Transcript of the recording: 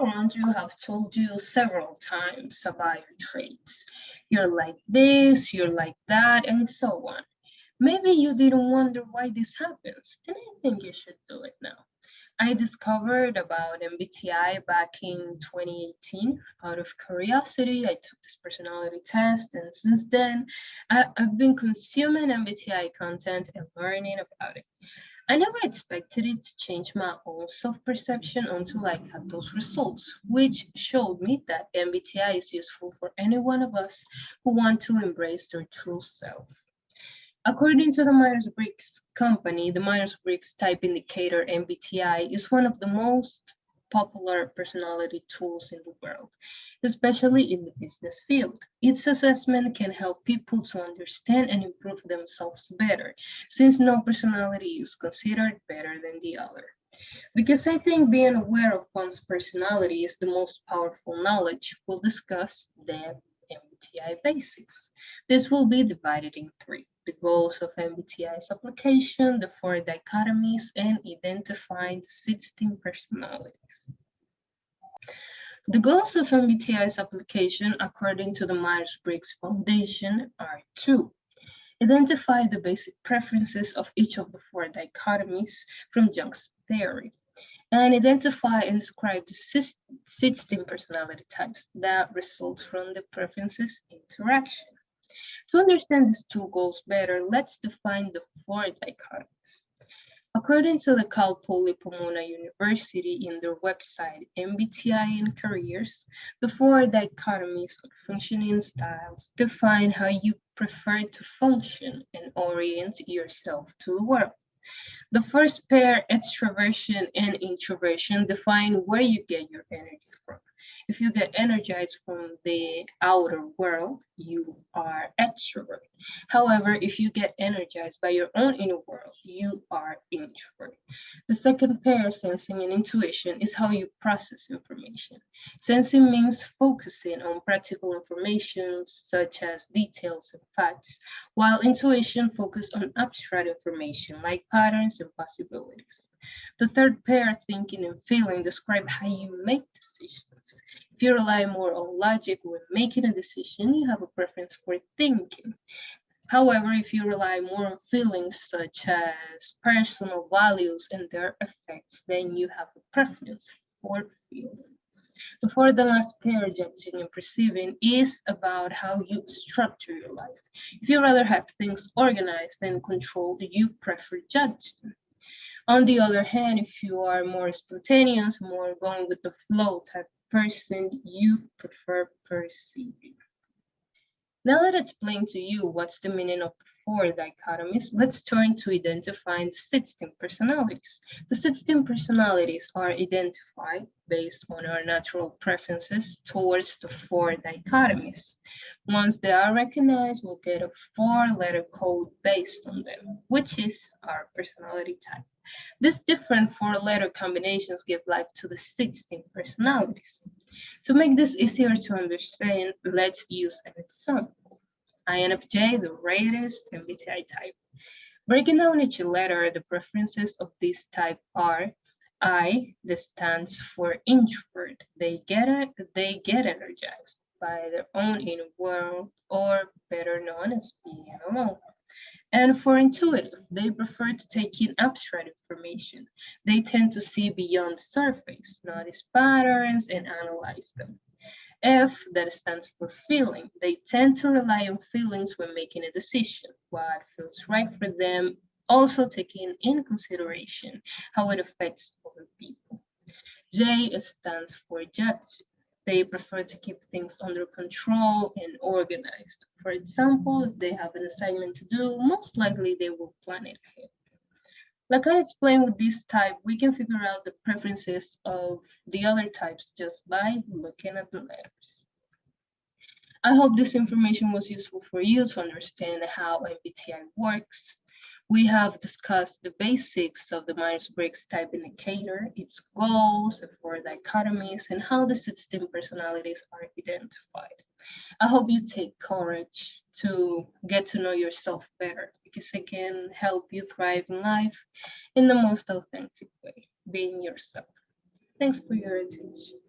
around you have told you several times about your traits. You're like this, you're like that, and so on. Maybe you didn't wonder why this happens, and I think you should do it now. I discovered about MBTI back in 2018 out of curiosity. I took this personality test, and since then, I've been consuming MBTI content and learning about it. I never expected it to change my own self-perception until I got those results, which showed me that MBTI is useful for any one of us who want to embrace their true self. According to the Myers-Briggs company, the Myers-Briggs Type Indicator MBTI is one of the most popular personality tools in the world, especially in the business field. Its assessment can help people to understand and improve themselves better, since no personality is considered better than the other. Because I think being aware of one's personality is the most powerful knowledge, we'll discuss the MBTI basics. This will be divided in three: the goals of MBTI's application, the four dichotomies, and identifying 16 personalities. The goals of MBTI's application, according to the Myers-Briggs Foundation, are two: identify the basic preferences of each of the four dichotomies from Jung's theory, and identify and describe the 16 personality types that result from the preferences interaction. To understand these two goals better, let's define the four dichotomies. According to the Cal Poly Pomona University in their website, MBTI and Careers, the four dichotomies or functioning styles define how you prefer to function and orient yourself to the world. The first pair, extroversion and introversion, define where you get your energy from. If you get energized from the outer world, you are extrovert. However, if you get energized by your own inner world, you are introvert. The second pair, sensing and intuition, is how you process information. Sensing means focusing on practical information such as details and facts, while intuition focuses on abstract information like patterns and possibilities. The third pair, thinking and feeling, describe how you make decisions. If you rely more on logic when making a decision, you have a preference for thinking. However, if you rely more on feelings such as personal values and their effects, then you have a preference for feeling. The fourth and last pair, judging and perceiving, is about how you structure your life. If you rather have things organized and controlled, you prefer judging. On the other hand, if you are more spontaneous, more going with the flow type person, you prefer perceiving. Now that I explained to you what's the meaning of the four dichotomies, let's turn to identifying 16 personalities. The 16 personalities are identified based on our natural preferences towards the four dichotomies. Once they are recognized, we'll get a four-letter code based on them, which is our personality type. These different four-letter combinations give life to the 16 personalities. To make this easier to understand, let's use an example. INFJ, the rarest MBTI type. Breaking down each letter, the preferences of this type are: I, that stands for introvert. They get energized by their own inner world, or better known as being alone. And for intuitive, they prefer to take in abstract information. They tend to see beyond the surface, notice patterns, and analyze them. F, that stands for feeling. They tend to rely on feelings when making a decision, what feels right for them, also taking in consideration how it affects other people. J stands for judge. They prefer to keep things under control and organized. For example, if they have an assignment to do, most likely they will plan it ahead. Like I explained with this type, we can figure out the preferences of the other types just by looking at the letters. I hope this information was useful for you to understand how MBTI works. We have discussed the basics of the Myers-Briggs Type Indicator, its goals, the four dichotomies, and how the 16 personalities are identified. I hope you take courage to get to know yourself better, because it can help you thrive in life in the most authentic way, being yourself. Thanks for your attention.